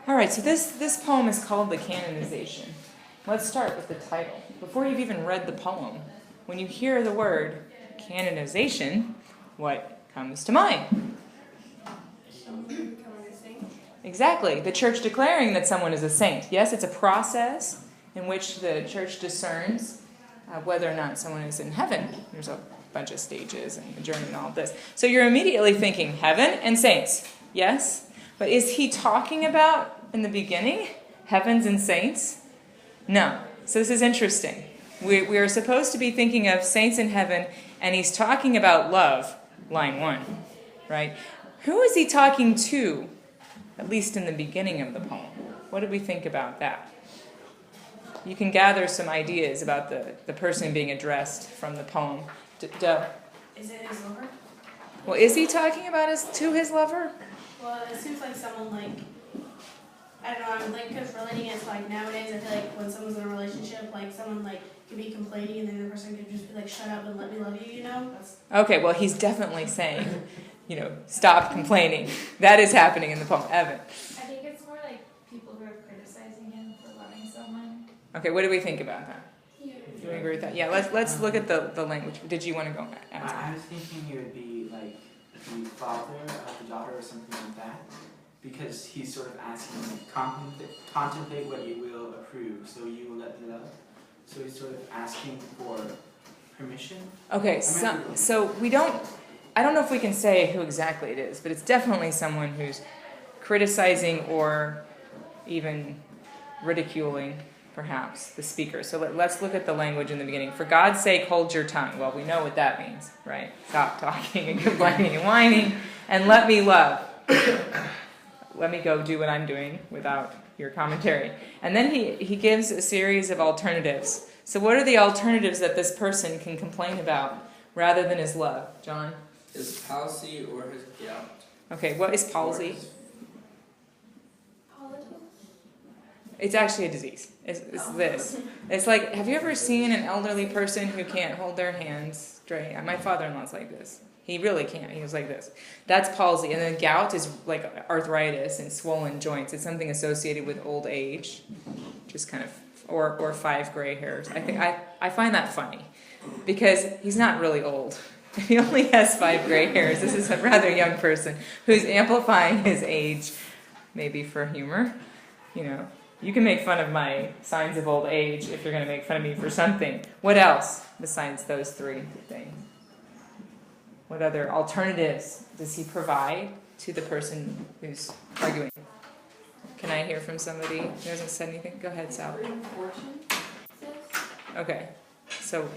All right, so this poem is called The Canonization. Let's start with the title. Before you've even read the poem, when you hear the word canonization, what comes to mind? Exactly, the church declaring that someone is a saint. Yes, it's a process in which the church discerns whether or not someone is in heaven. There's a bunch of stages and a journey and all of this. So you're immediately thinking heaven and saints. Yes? But is he talking about, in the beginning, heavens and saints? No. So this is interesting. We are supposed to be thinking of saints in heaven, and he's talking about love, line 1. Right? Who is he talking to, at least in the beginning of the poem? What did we think about that? You can gather some ideas about the person being addressed from the poem. Is it his lover? Well, is he talking about to his lover? Well, it seems like someone I don't know, I'm because relating it to nowadays, I feel like when someone's in a relationship, someone could be complaining and then the person could just be shut up and let me love you, Okay, well, he's definitely saying, stop complaining. That is happening in the poem. Evan. I think it's more like people who are criticizing him for loving someone. Okay, what do we think about that? Yeah. Do you agree with that? Yeah, let's look at the language. Did you want to go answer? I was thinking it would be the father of the daughter or something like that, because he's sort of asking, contemplate what you will approve, so you will let me love. So he's sort of asking for permission. Okay, so I don't know if we can say who exactly it is, but it's definitely someone who's criticizing or even ridiculing, perhaps, the speaker. So let's look at the language in the beginning. For God's sake, hold your tongue. Well, we know what that means, right? Stop talking and complaining and whining, and let me love. Let me go do what I'm doing without your commentary. And then he gives a series of alternatives. So what are the alternatives that this person can complain about rather than his love? John? His palsy or his gout. Okay, what is palsy? It's actually a disease. It's this. It's like, have you ever seen an elderly person who can't hold their hands straight? My father-in-law's like this. He really can't. He was like this. That's palsy. And then gout is like arthritis and swollen joints. It's something associated with old age, just kind of, or 5 gray hairs. I find that funny because he's not really old. He only has 5 gray hairs. This is a rather young person who's amplifying his age, maybe for humor. You can make fun of my signs of old age if you're going to make fun of me for something. What else besides those 3 things? What other alternatives does he provide to the person who's arguing? Can I hear from somebody who hasn't said anything? Go ahead, Sal. Okay. So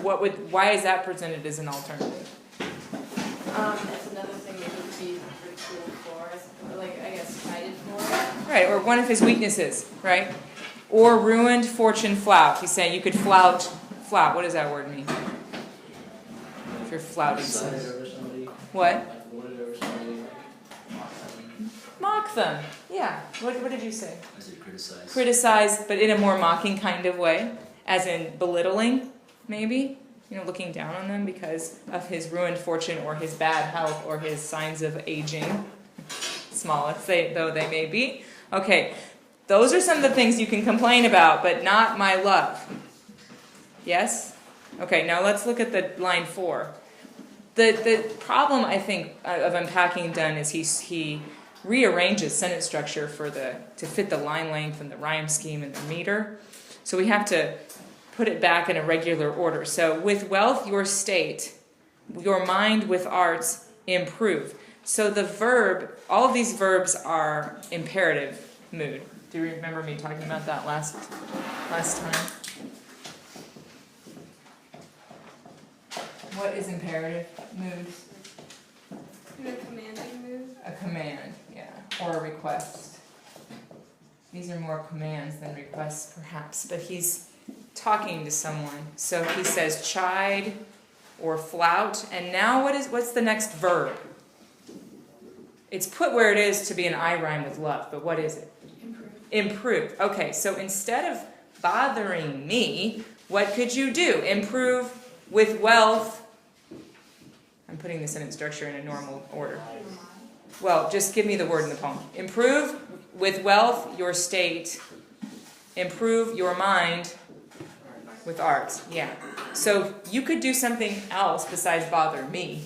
why is that presented as an alternative? That's another thing that he could be ridiculed for, I guess cited for. Right, or one of his weaknesses, right? Or ruined fortune flout. He's saying you could flout. What does that word mean? If you're flouting somebody. What? Mock them. Yeah. What did you say? I said criticize. Criticize, but in a more mocking kind of way, as in belittling, maybe. Looking down on them because of his ruined fortune or his bad health or his signs of aging, small though they may be. Okay, those are some of the things you can complain about, but not my love. Yes? Okay, now let's look at the line 4. The problem, I think, of unpacking done is he rearranges sentence structure to fit the line length and the rhyme scheme and the meter. So we have to put it back in a regular order. So with wealth, your state, your mind with arts, improve. So the verb, all of these verbs are imperative mood. Do you remember me talking about that last time? What is imperative mood? In a commanding mood? A command, yeah, or a request. These are more commands than requests, perhaps, but he's talking to someone. So he says chide or flout, and now what's the next verb? It's put where it is to be an I rhyme with love, but what is it? Improve. Okay, so instead of bothering me, what could you do? Improve with wealth. I'm putting the sentence structure in a normal order. Well, just give me the word in the poem. Improve with wealth, your state. Improve your mind with arts. Yeah. So you could do something else besides bother me.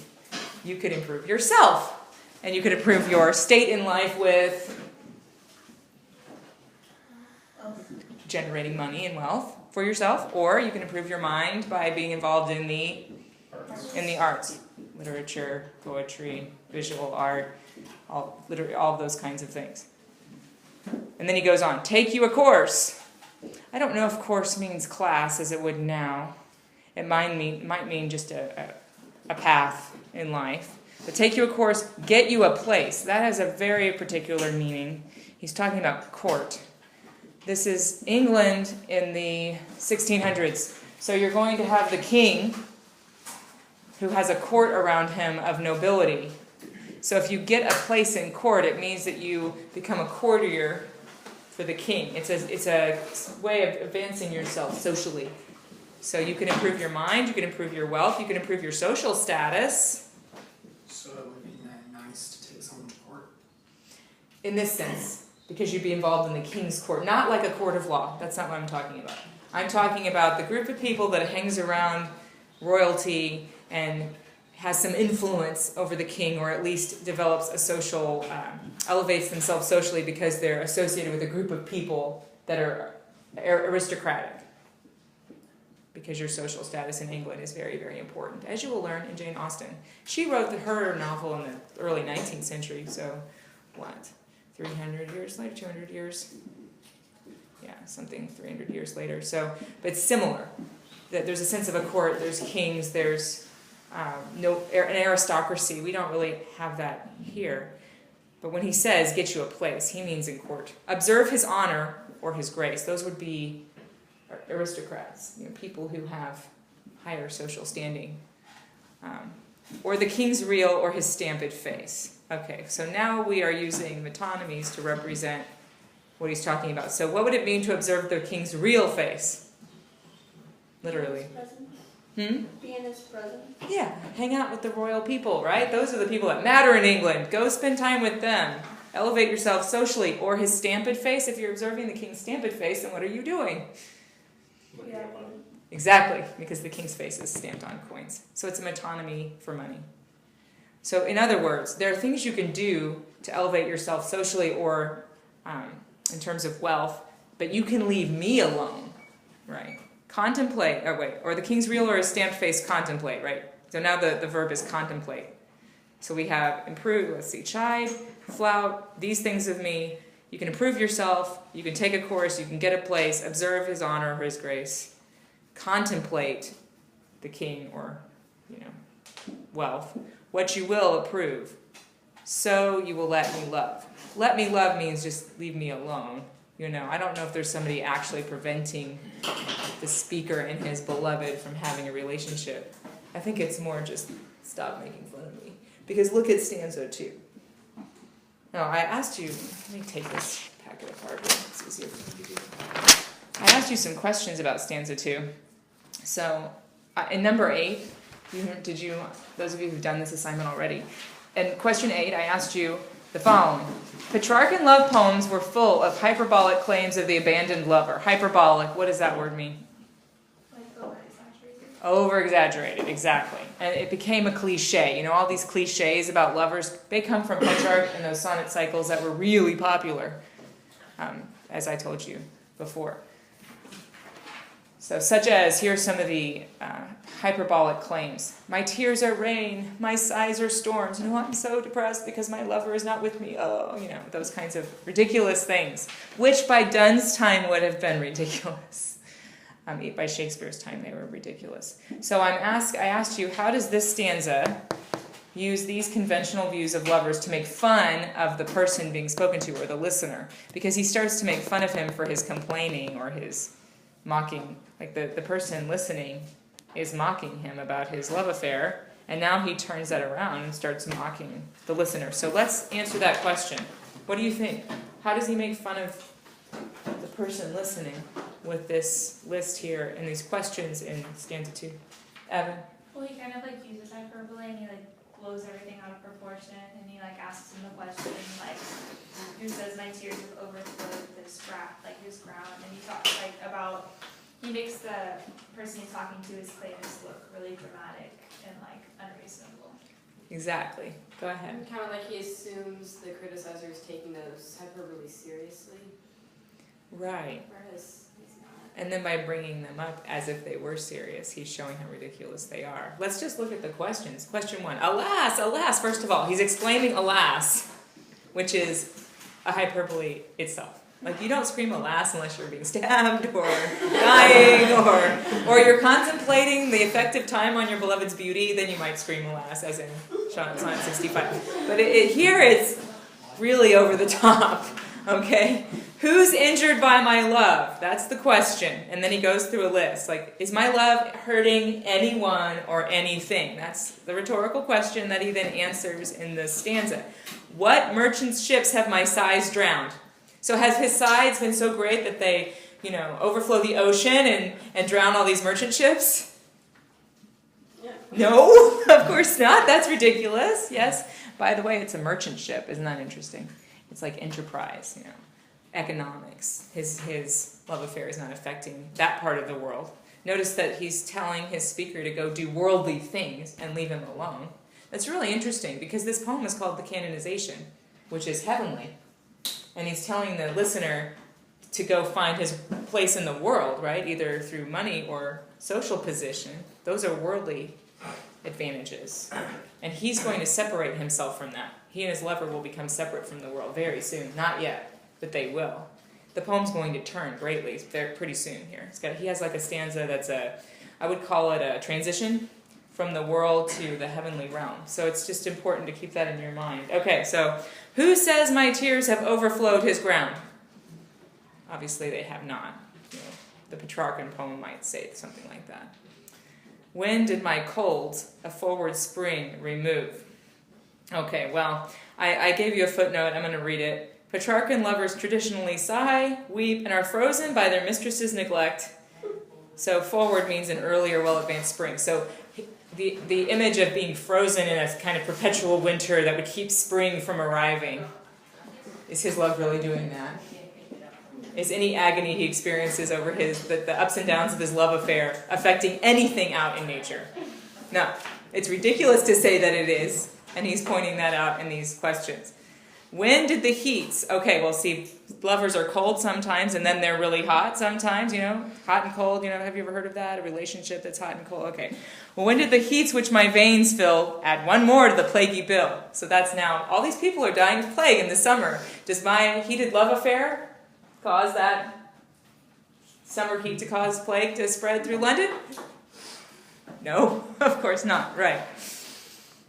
You could improve yourself. And you could improve your state in life with generating money and wealth for yourself. Or you can improve your mind by being involved in the arts. Literature, poetry, visual art, all of those kinds of things. And then he goes on, take you a course. I don't know if course means class as it would now. It might mean just a path in life. But take you a course, get you a place. That has a very particular meaning. He's talking about court. This is England in the 1600s. So you're going to have the king who has a court around him of nobility. So if you get a place in court, it means that you become a courtier for the king. It's a way of advancing yourself socially. So you can improve your mind, you can improve your wealth, you can improve your social status. So it would be nice to take someone to court? In this sense, because you'd be involved in the king's court. Not like a court of law. That's not what I'm talking about. I'm talking about the group of people that hangs around royalty and has some influence over the king, or at least develops a social, elevates themselves socially because they're associated with a group of people that are aristocratic. Because your social status in England is very, very important, as you will learn in Jane Austen. She wrote her novel in the early 19th century, so what, 300 years later, 200 years? Yeah, something 300 years later. So, but similar. That there's a sense of a court, there's kings, there's an aristocracy. We don't really have that here. But when he says, get you a place, he means in court. Observe his honor or his grace. Those would be aristocrats, people who have higher social standing. Or the king's real or his stamped face. Okay, so now we are using metonymies to represent what he's talking about. So what would it mean to observe the king's real face? Literally. Be in his presence. Yeah, hang out with the royal people, right? Those are the people that matter in England. Go spend time with them. Elevate yourself socially. Or his stamped face. If you're observing the king's stamped face, then what are you doing? Yeah. Exactly, because the king's face is stamped on coins. So it's a metonymy for money. So in other words, there are things you can do to elevate yourself socially or in terms of wealth, but you can leave me alone, right? Contemplate, or the king's real or his stamped face, contemplate, right? So now the verb is contemplate. So we have improve, let's see, chide, flout, these things of me. You can improve yourself, you can take a course, you can get a place, observe his honor or his grace, contemplate the king or, wealth. What you will approve, so you will let me love. Let me love means just leave me alone. I don't know if there's somebody actually preventing the speaker and his beloved from having a relationship. I think it's more just stop making fun of me. Because look at stanza 2. No, I asked you, let me take this packet apart here. It's easier for me to do. I asked you some questions about stanza 2. So, in number 8, those of you who've done this assignment already, in question 8, I asked you the following. Petrarchan love poems were full of hyperbolic claims of the abandoned lover. Hyperbolic, what does that word mean? Like over-exaggerated. Over-exaggerated, exactly. And it became a cliche. All these cliches about lovers, they come from Petrarch and those sonnet cycles that were really popular, as I told you before. So such as, here's some of the hyperbolic claims. My tears are rain, my sighs are storms. I'm so depressed because my lover is not with me. Oh, those kinds of ridiculous things, which by Donne's time would have been ridiculous. By Shakespeare's time, they were ridiculous. So I asked you, how does this stanza use these conventional views of lovers to make fun of the person being spoken to or the listener? Because he starts to make fun of him for his complaining or his mocking. Like the person listening is mocking him about his love affair, and now he turns that around and starts mocking the listener. So let's answer that question. What do you think? How does he make fun of the person listening with this list here and these questions in stanza 2? Evan? Well, he kind of uses hyperbole and he blows everything out of proportion, and he like asks him the question like, who says my tears have overflowed this ground, and he talks like about, he makes the person he's talking to, his claimants, look really dramatic and like unreasonable. Exactly. Go ahead. Kind of like he assumes the criticizer is taking those hyperbole seriously, Right. whereas he's not. And then by bringing them up as if they were serious, he's showing how ridiculous they are. Let's just look at the questions. Question 1. Alas, alas. First of all, he's exclaiming alas, which is a hyperbole itself. Like, you don't scream alas unless you're being stabbed or dying or you're contemplating the effective time on your beloved's beauty, then you might scream alas, as in Sonnet 65. But here it's really over the top, okay? Who's injured by my love? That's the question. And then he goes through a list. Like, is my love hurting anyone or anything? That's the rhetorical question that he then answers in this stanza. What merchant's ships have my sighs drowned? So has his sides been so great that they, overflow the ocean and drown all these merchant ships? Yeah. No, of course not. That's ridiculous. Yes. By the way, it's a merchant ship. Isn't that interesting? It's like enterprise, economics. His love affair is not affecting that part of the world. Notice that he's telling his speaker to go do worldly things and leave him alone. That's really interesting because this poem is called The Canonization, which is heavenly. And he's telling the listener to go find his place in the world, right? Either through money or social position. Those are worldly advantages. And he's going to separate himself from that. He and his lover will become separate from the world very soon. Not yet, but they will. The poem's going to turn greatly pretty soon here. He has like a stanza that's I would call it a transition from the world to the heavenly realm. So it's just important to keep that in your mind. Okay, so who says my tears have overflowed his ground? Obviously they have not. The Petrarchan poem might say something like that. When did my colds a forward spring remove? Okay, well, I gave you a footnote. I'm going to read it. Petrarchan lovers traditionally sigh, weep, and are frozen by their mistress's neglect. So forward means an earlier, well-advanced spring. So the image of being frozen in a kind of perpetual winter that would keep spring from arriving. Is his love really doing that? Is any agony he experiences over the ups and downs of his love affair affecting anything out in nature? No. It's ridiculous to say that it is, and he's pointing that out in these questions. When did the heats... Okay, well, see, lovers are cold sometimes, and then they're really hot sometimes, hot and cold, have you ever heard of that? A relationship that's hot and cold? Okay. Well, when did the heats which my veins fill add one more to the plaguey bill? So that's now, all these people are dying of plague in the summer. Does my heated love affair cause that summer heat to cause plague to spread through London? No, of course not, right.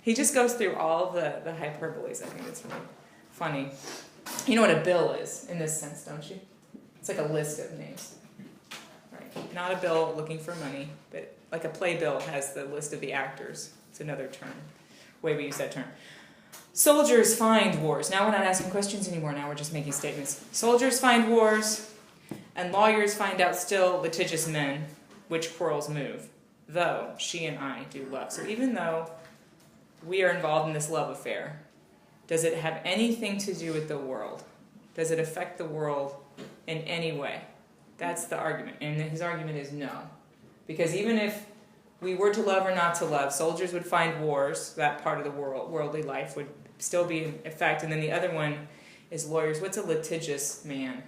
He just goes through all the hyperboles. I think it's really funny. You know what a bill is in this sense, don't you? It's like a list of names. Right. Not a bill looking for money, but like a playbill has the list of the actors. It's another term, way we use that term. Soldiers find wars. Now we're not asking questions anymore. Now we're just making statements. Soldiers find wars, and lawyers find out still litigious men which quarrels move, though she and I do love. So even though we are involved in this love affair, does it have anything to do with the world? Does it affect the world in any way? That's the argument. And his argument is no. Because even if we were to love or not to love, soldiers would find wars, that part of the worldly life would still be in effect. And then the other one is lawyers. What's a litigious man?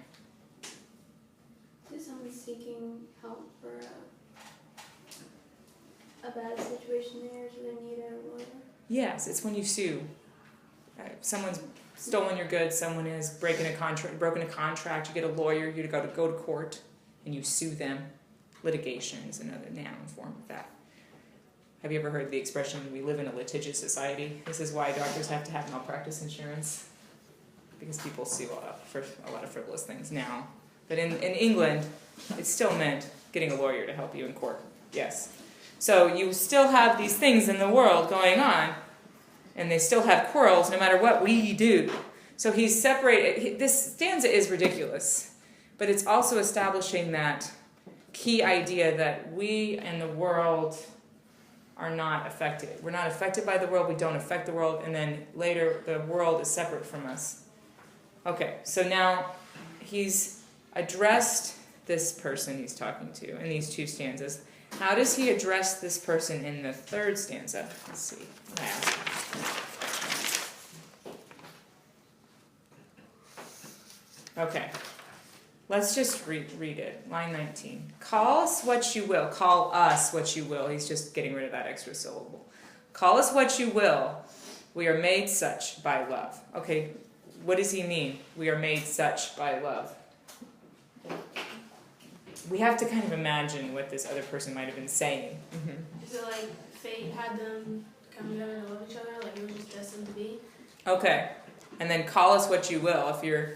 Is someone seeking help for a bad situation there, so they need a lawyer? Yes, it's when you sue. Someone's stolen your goods, someone has broken a contract, you get a lawyer, you go to court, and you sue them. Litigation is another noun form of that. Have you ever heard the expression, we live in a litigious society? This is why doctors have to have malpractice insurance, because people sue for a lot of frivolous things now. But in England, it still meant getting a lawyer to help you in court. Yes. So you still have these things in the world going on, and they still have quarrels no matter what we do. So he's separated. This stanza is ridiculous, but it's also establishing that key idea that we and the world are not affected. We're not affected by the world, we don't affect the world, and then later the world is separate from us. Okay, so now he's addressed this person he's talking to in these two stanzas. How does he address this person in the third stanza? Let's see. Okay. Let's just read it. Line 19. Call us what you will. Call us what you will. He's just getting rid of that extra syllable. Call us what you will. We are made such by love. Okay, what does he mean? We are made such by love. We have to kind of imagine what this other person might have been saying. Mm-hmm. Is it like fate had them come together to love each other? Like it was just destined to be? Okay. And then call us what you will. If you're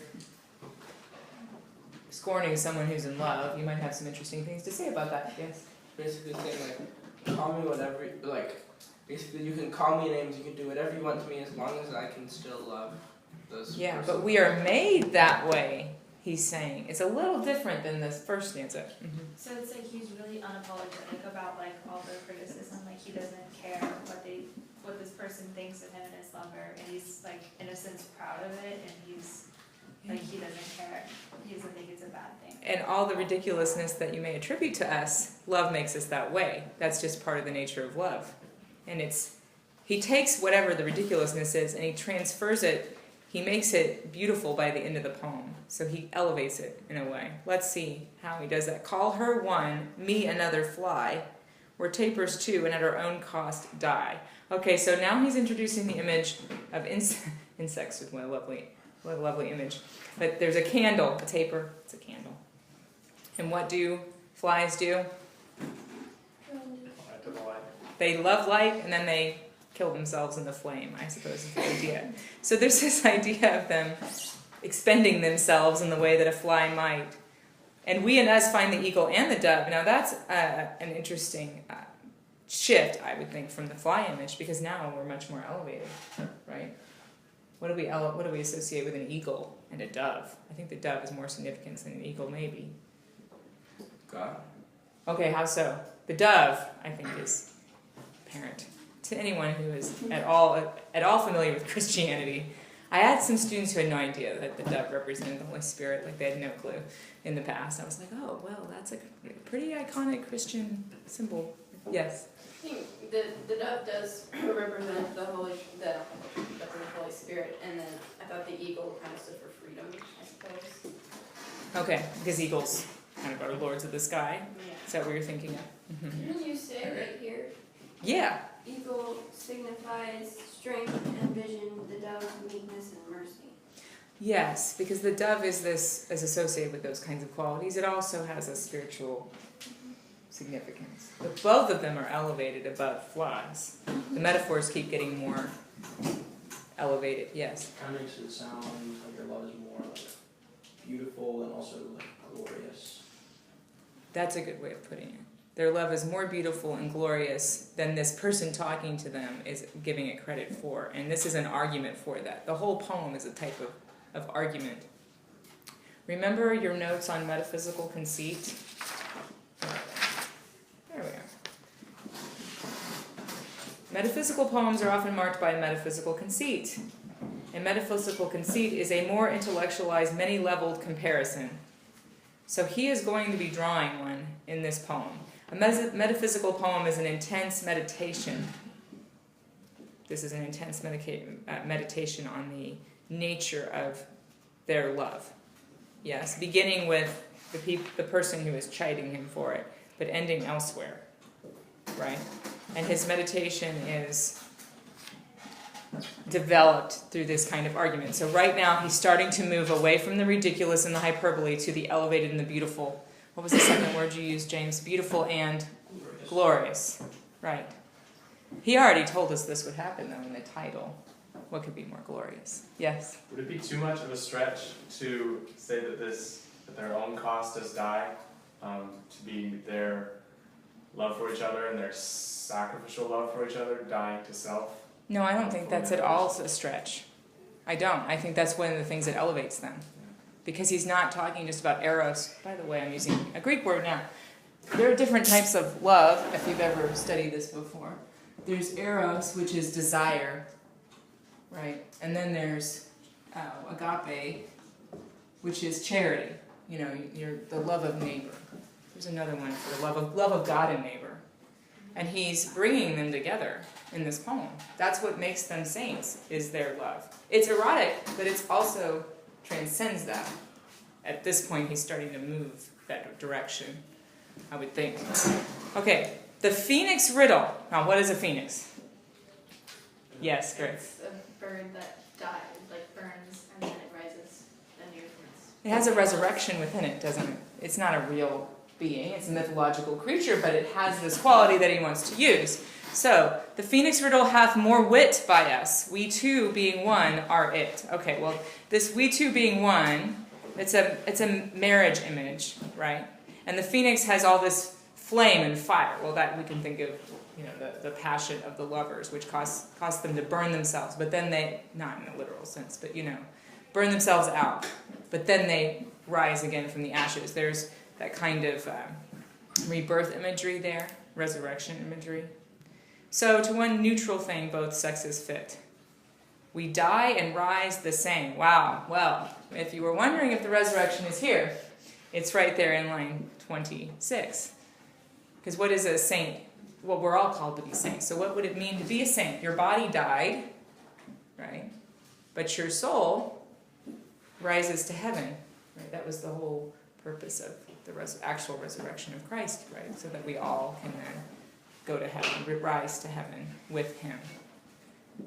scorning someone who's in love, you might have some interesting things to say about that. Yes? Basically saying, like, call me whatever, like, basically you can call me names, you can do whatever you want to me as long as I can still love those Yeah, persons. but we are made that way, he's saying. It's a little different than this first stanza. Mm-hmm. So it's like he's really unapologetic about like all the criticism. Like he doesn't care what this person thinks of him and his lover, and he's like in a sense proud of it, and he's like he doesn't care. He doesn't think it's a bad thing. And all the ridiculousness that you may attribute to us, love makes us that way. That's just part of the nature of love. And he takes whatever the ridiculousness is and he transfers it, he makes it beautiful by the end of the poem. So he elevates it in a way. Let's see how he does that. Call her one, me another fly, where tapers two and at our own cost die. Okay, so now he's introducing the image of insects with what a lovely image. But there's a candle, a taper, it's a candle. And what do flies do? They love light and then they kill themselves in the flame, I suppose is the idea. So there's this idea of them expending themselves in the way that a fly might. And we and us find the eagle and the dove. Now that's an interesting shift, I would think, from the fly image, because now we're much more elevated, right? What do we associate with an eagle and a dove? I think the dove is more significant than an eagle, maybe. God. Okay, how so? The dove, I think, is apparent to anyone who is at all familiar with Christianity. I had some students who had no idea that the dove represented the Holy Spirit, like they had no clue in the past. I was like, oh, well, that's a pretty iconic Christian symbol. Yes? I think the dove does represent the Holy Spirit, and then I thought the eagle kind of stood for freedom, I suppose. Okay, because eagles kind of are lords of the sky. Yeah. Is that what you're thinking of? Mm-hmm. Didn't you say right here, Yeah. eagle signifies strength and vision, the dove meekness and mercy? Yes, because the dove is associated with those kinds of qualities. It also has a spiritual significance. But both of them are elevated above flies. The metaphors keep getting more elevated. Yes. Kind of makes it sound like your love is more like beautiful and also like glorious. That's a good way of putting it. Their love is more beautiful and glorious than this person talking to them is giving it credit for. And this is an argument for that. The whole poem is a type of argument. Remember your notes on metaphysical conceit? There we are. Metaphysical poems are often marked by a metaphysical conceit. And metaphysical conceit is a more intellectualized, many-leveled comparison. So he is going to be drawing one in this poem. A metaphysical poem is an intense meditation. This is an intense meditation on the nature of their love. Yes, beginning with the person who is chiding him for it, but ending elsewhere, right? And his meditation is developed through this kind of argument. So right now he's starting to move away from the ridiculous and the hyperbole to the elevated and the beautiful. What was the second word you used, James? Beautiful and glorious. Right. He already told us this would happen, though, in the title. What could be more glorious? Yes? Would it be too much of a stretch to say that their own cost does die, to be their love for each other and their sacrificial love for each other, dying to self? No, I don't think that's at all a stretch. I don't. I think that's one of the things that elevates them. Because he's not talking just about eros. By the way, I'm using a Greek word now. There are different types of love, if you've ever studied this before. there's eros, which is desire, right? And then there's agape, which is charity. You know, the love of neighbor. There's another one for the love of God and neighbor. And he's bringing them together in this poem. That's what makes them saints, is their love. It's erotic, but it's also transcends that. At this point, he's starting to move that direction, I would think. Okay, the Phoenix Riddle. Now, what is a phoenix? Yes, great. It's a bird that dies, like burns, and then it rises anew from its... It has a resurrection within it, doesn't it? It's not a real being. It's a mythological creature, but it has this quality that he wants to use. So, the Phoenix Riddle hath more wit by us. We two being one are it. Okay, well, this we two being one, it's a marriage image, right? And the phoenix has all this flame and fire. Well, that we can think of, you know, the passion of the lovers, which caused them to burn themselves. But then they, not in a literal sense, but, you know, burn themselves out. But then they rise again from the ashes. There's that kind of rebirth imagery there, resurrection imagery. So to one neutral thing, both sexes fit. We die and rise the same. Wow. Well, if you were wondering if the resurrection is here, it's right there in line 26. Because what is a saint? Well, we're all called to be saints. So what would it mean to be a saint? Your body died, right? But your soul rises to heaven. Right? That was the whole purpose of the actual resurrection of Christ, right? So that we all can then go to heaven, rise to heaven with him.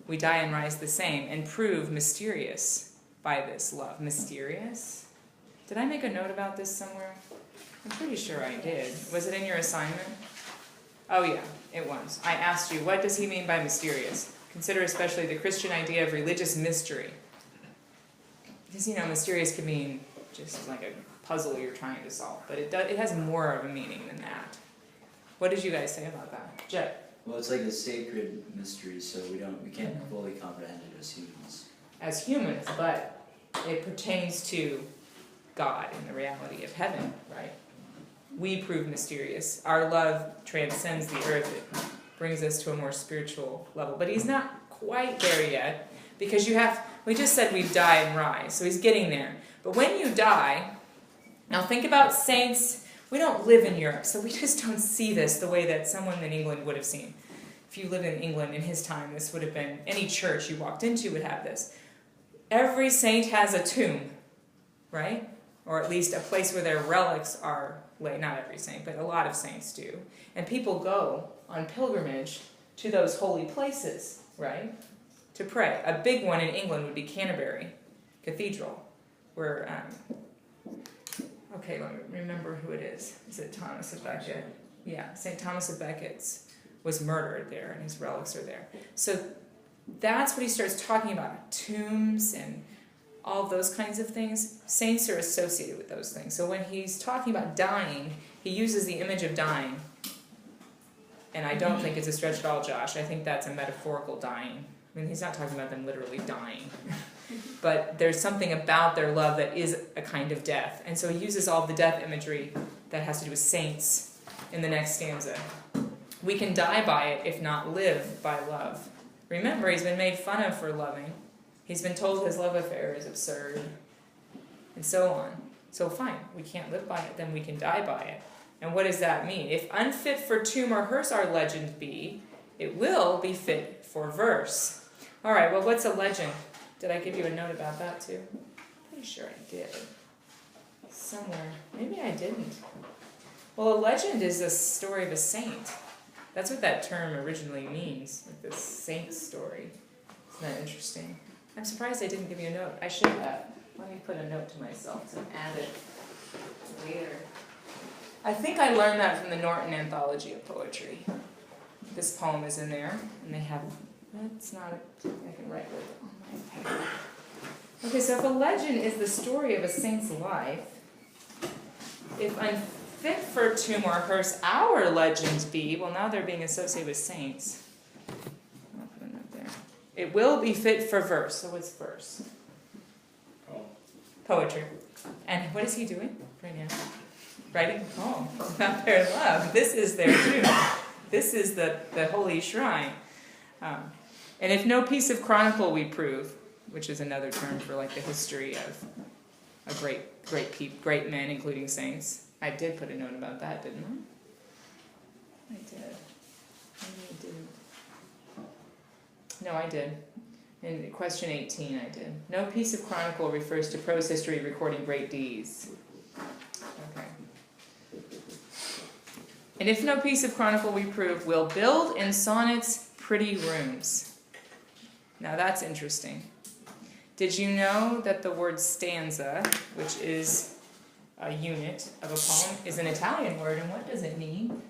We die and rise the same and prove mysterious by this love. Mysterious? Did I make a note about this somewhere? I'm pretty sure I did. Was it in your assignment? Oh yeah, it was. I asked you, what does he mean by mysterious? Consider especially the Christian idea of religious mystery. Because, you know, mysterious can mean just like a puzzle you're trying to solve, but it has more of a meaning than that. What did you guys say about that? Jet? Well, it's like a sacred mystery, so we can't fully comprehend it as humans. As humans, but it pertains to God and the reality of heaven, right? We prove mysterious. Our love transcends the earth. It brings us to a more spiritual level. But he's not quite there yet, because we just said we die and rise, so he's getting there. But when you die, now think about saints. We don't live in Europe, so we just don't see this the way that someone in England would have seen. If you lived in England in his time, this would have been, any church you walked into would have this. Every saint has a tomb, right? Or at least a place where their relics are laid. Not every saint, but a lot of saints do. And people go on pilgrimage to those holy places, right? To pray. A big one in England would be Canterbury Cathedral, where, okay, let me remember who it is. Is it Thomas of Becket? Yeah, St. Thomas of Becket was murdered there, and his relics are there. So that's what he starts talking about, tombs and all those kinds of things. Saints are associated with those things. So when he's talking about dying, he uses the image of dying. And I don't think it's a stretch at all, Josh. I think that's a metaphorical dying. I mean, he's not talking about them literally dying. But there's something about their love that is a kind of death. And so he uses all the death imagery that has to do with saints in the next stanza. We can die by it, if not live by love. Remember, he's been made fun of for loving. He's been told his love affair is absurd, and so on. So fine, we can't live by it, then we can die by it. And what does that mean? If unfit for tomb or hearse our legend be, it will be fit for verse. All right, well, what's a legend? Did I give you a note about that too? Pretty sure I did. Somewhere. Maybe I didn't. Well, a legend is a story of a saint. That's what that term originally means, like this saint story. Isn't that interesting? I'm surprised I didn't give you a note. I should have. Let me put a note to myself to add it later. I think I learned that from the Norton Anthology of Poetry. This poem is in there, and they have, it's not, I can write with it on my pad. Okay, so if a legend is the story of a saint's life, if unfit for tomb or hearse our legends be, well, now they're being associated with saints. I'll put a note there. It will be fit for verse. So what's verse? Poetry. And what is he doing right now? Writing a poem about their love. This is their tomb. This is the holy shrine. And if no piece of chronicle we prove, which is another term for like the history of a great men, including saints. I did put a note about that, didn't I? I did. Maybe I didn't. No, I did. In question 18, I did. No piece of chronicle refers to prose history recording great deeds. Okay. And if no piece of chronicle we prove, we'll build in sonnets pretty rooms. Now that's interesting. Did you know that the word stanza, which is a unit of a poem, is an Italian word, and what does it mean?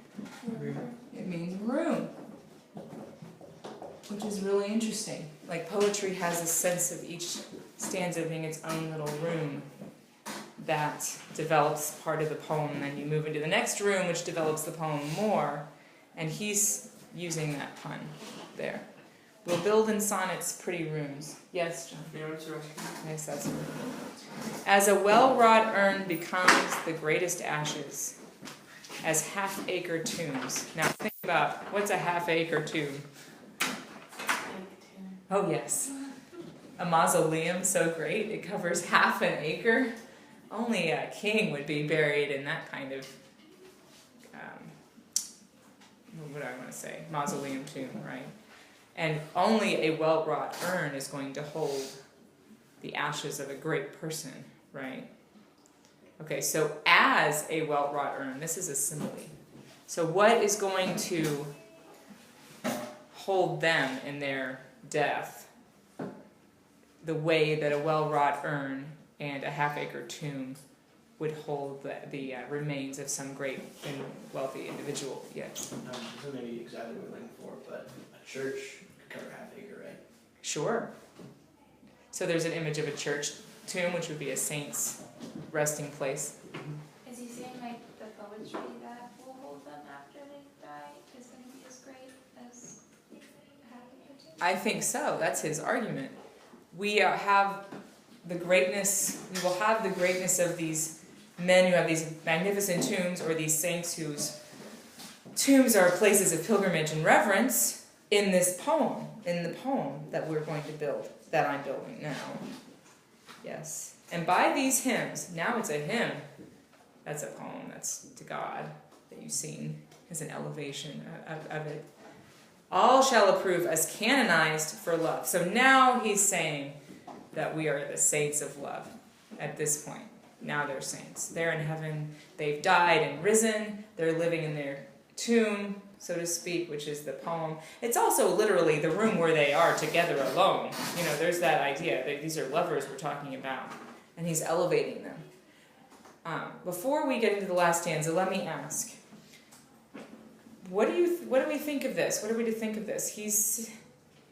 It means room, which is really interesting. Like poetry has a sense of each stanza being its own little room that develops part of the poem, and then you move into the next room, which develops the poem more, and he's using that pun there. We'll build in sonnets pretty rooms. Yes, John? Yes, that's it. As a well-wrought urn becomes the greatest ashes, as half-acre tombs. Now think about, what's a half-acre tomb? Oh, yes. A mausoleum so great it covers half an acre. Only a king would be buried in that kind of, what do I want to say, mausoleum tomb, right? And only a well-wrought urn is going to hold the ashes of a great person, right? Okay, so as a well-wrought urn, this is a simile. So what is going to hold them in their death the way that a well-wrought urn and a half-acre tomb would hold the remains of some great and wealthy individual? Yes. This is maybe exactly what we're looking for, but a church could cover half acre, right? Sure. So there's an image of a church tomb, which would be a saint's resting place. Is he saying like the poetry that will hold them after they die is going to be as great as having a I think so. That's his argument. We have the greatness, we will have the greatness of these men who have these magnificent tombs, or these saints whose tombs are places of pilgrimage and reverence, in this poem, in the poem that we're going to build, that I'm building now. Yes. And by these hymns, now it's a hymn, that's a poem, that's to God, that you've seen as an elevation of it. All shall approve as canonized for love. So now he's saying that we are the saints of love at this point. Now they're saints. They're in heaven. They've died and risen. They're living in their tomb, so to speak, which is the poem. It's also literally the room where they are together alone. You know, there's that idea that these are lovers we're talking about. And he's elevating them. Before we get into the last stanza, let me ask, what do we think of this? What are we to think of this? He's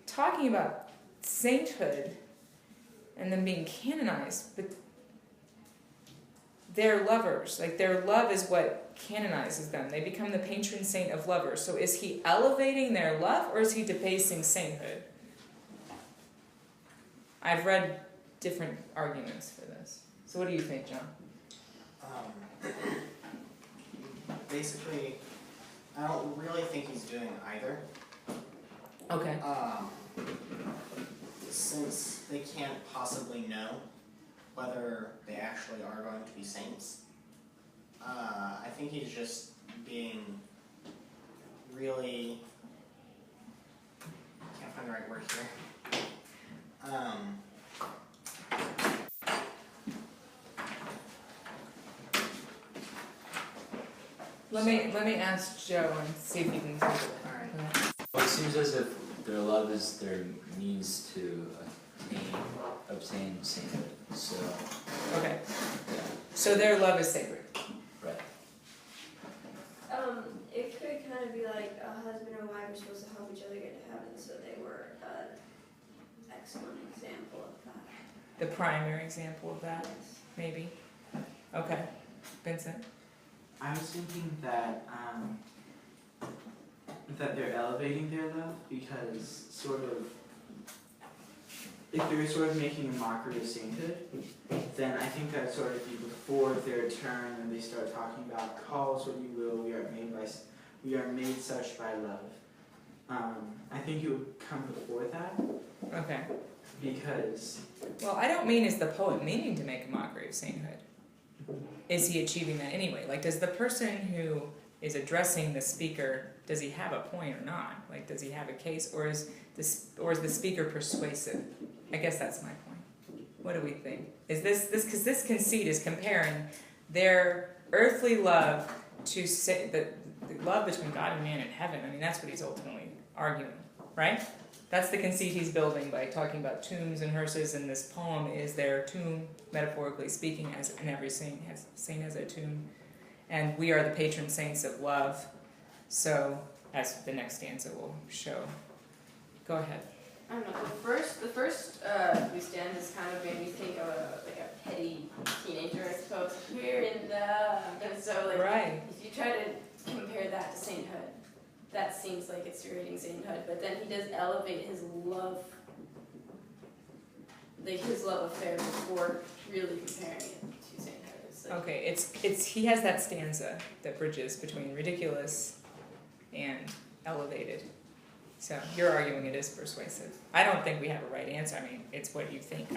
talking about sainthood and them being canonized, but they're lovers. Like, their love is what canonizes them. They become the patron saint of lovers. So is he elevating their love, or is he debasing sainthood? I've read different arguments for this. So what do you think, John? Basically, I don't really think he's doing either. Okay. Since they can't possibly know whether they actually are going to be saints, I think he's just being really, can't find the right word here. Let me ask Joe and see if he can think of it. Alright. Well, it seems as if their love is their means to obtain sainthood. So, Okay. yeah, So their love is sacred. right. It could kind of be like a husband and wife are supposed to help each other get to heaven, so they were an excellent example of that. The primary example of that, Yes. maybe. Okay. Vincent? I was thinking that that they're elevating their love because sort of, if they're sort of making a mockery of sainthood, then I think that sort of be before their turn and they start talking about call us what you will, we are made such by love. I think it would come before that Okay. because Well, I don't mean is the poet meaning to make a mockery of sainthood. Is he achieving that anyway? Like, does the person who is addressing the speaker, does he have a point or not? Like, does he have a case, or is the speaker persuasive? I guess that's my point. What do we think? Is this because this conceit is comparing their earthly love to say the love between God and man in heaven? I mean, that's what he's ultimately arguing, right? That's the conceit he's building by talking about tombs and hearses, and this poem is their tomb, metaphorically speaking, and every saint has a tomb. And we are the patron saints of love. So, as the next stanza will show. Go ahead. I don't know. The first few stanzas kind of made me think of a petty teenager, I suppose. We're in love, and so Right. if you try to compare that to sainthood, that seems like it's degrading sainthood. But then he does elevate his love, like his love affair, before really comparing it to sainthood. It's like, Okay, it's he has that stanza that bridges between ridiculous and elevated. So you're arguing it is persuasive. I don't think we have a right answer. I mean, it's what you think.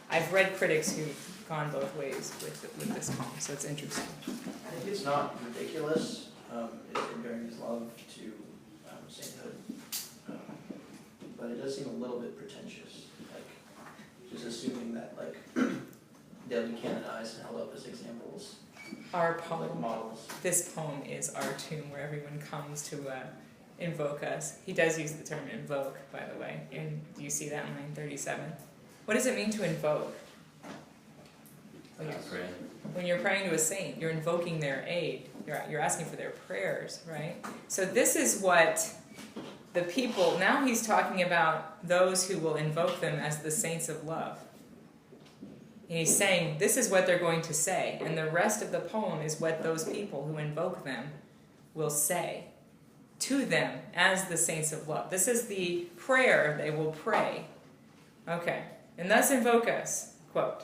I've read critics who've gone both ways with this poem, so it's interesting. I think it's not ridiculous. It's comparing his love to sainthood, but it does seem a little bit pretentious. Like just assuming that they'll be canonized and held up as examples, Our like poem, models. this poem is our tomb where everyone comes to invoke us. He does use the term invoke, by the way. And do you see that in line 37? What does it mean to invoke? Pray. When you're praying to a saint, you're invoking their aid. You're asking for their prayers, right? So this is what the people, now he's talking about those who will invoke them as the saints of love. And he's saying this is what they're going to say, and the rest of the poem is what those people who invoke them will say to them as the saints of love. This is the prayer they will pray. Okay, and thus invoke us, quote,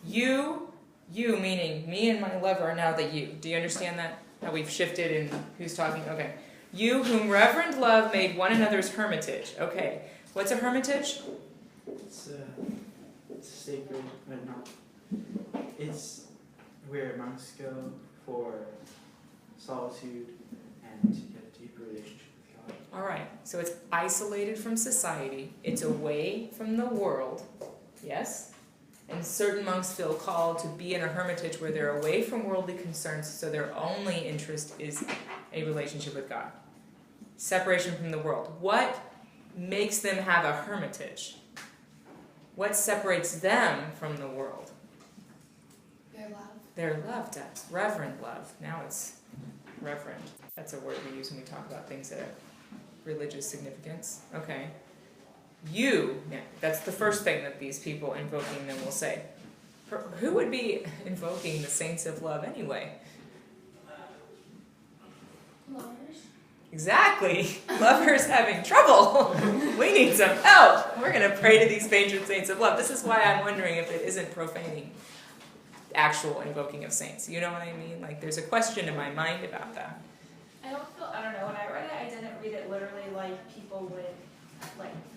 you meaning me and my lover are now the you. Do you understand that? How we've shifted in who's talking? Okay. You whom reverend love made one another's hermitage. Okay. What's a hermitage? it's sacred, but not. It's where monks go for solitude and to get a deeper relationship with God. All right. So it's isolated from society. It's away from the world. Yes? And certain monks feel called to be in a hermitage where they're away from worldly concerns, so their only interest is a relationship with God. Separation from the world. What makes them have a hermitage? What separates them from the world? Their love. Their love does. Reverend love. Now it's reverend. That's a word we use when we talk about things that have religious significance. Okay. You, yeah, that's the first thing that these people invoking them will say. Who would be invoking the saints of love anyway? Lovers. Exactly. Lovers having trouble. We need some help. We're going to pray to these patron saints of love. This is why I'm wondering if it isn't profaning actual invoking of saints. You know what I mean? Like, there's a question in my mind about that. I don't know, when I read it, I didn't read it literally like people would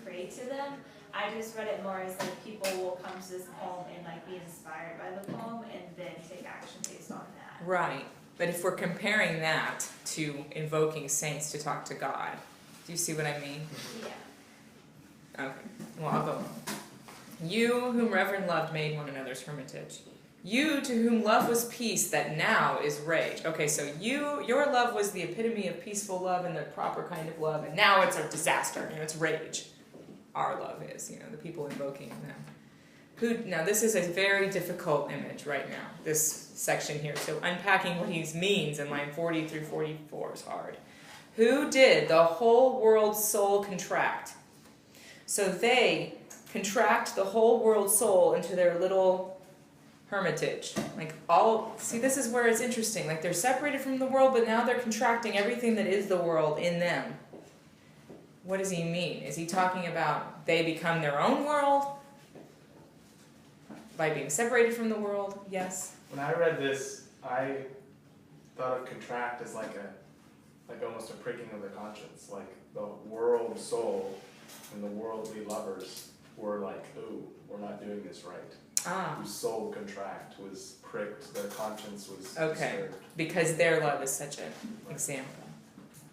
pray to them. I just read it more as people will come to this poem and be inspired by the poem and then take action based on that. Right. But if we're comparing that to invoking saints to talk to God, do you see what I mean? Yeah. Okay. Well, I'll go on. You whom reverend love made one another's hermitage. You to whom love was peace that now is rage. Okay, so your love was the epitome of peaceful love and the proper kind of love, and now it's a disaster, it's rage. Our love is, the people invoking them. Now this is a very difficult image right now, this section here, so unpacking what he means in line 40 through 44 is hard. Who did the whole world's soul contract? So they contract the whole world's soul into their little hermitage. See, this is where it's interesting. They're separated from the world, but now they're contracting everything that is the world in them. What does he mean? Is he talking about they become their own world by being separated from the world? Yes. When I read this, I thought of contract as like almost a pricking of the conscience. the world soul and the worldly lovers were like, ooh, we're not doing this right. Ah. Whose soul contract was pricked, their conscience was Okay. disturbed. Because their love is such an example.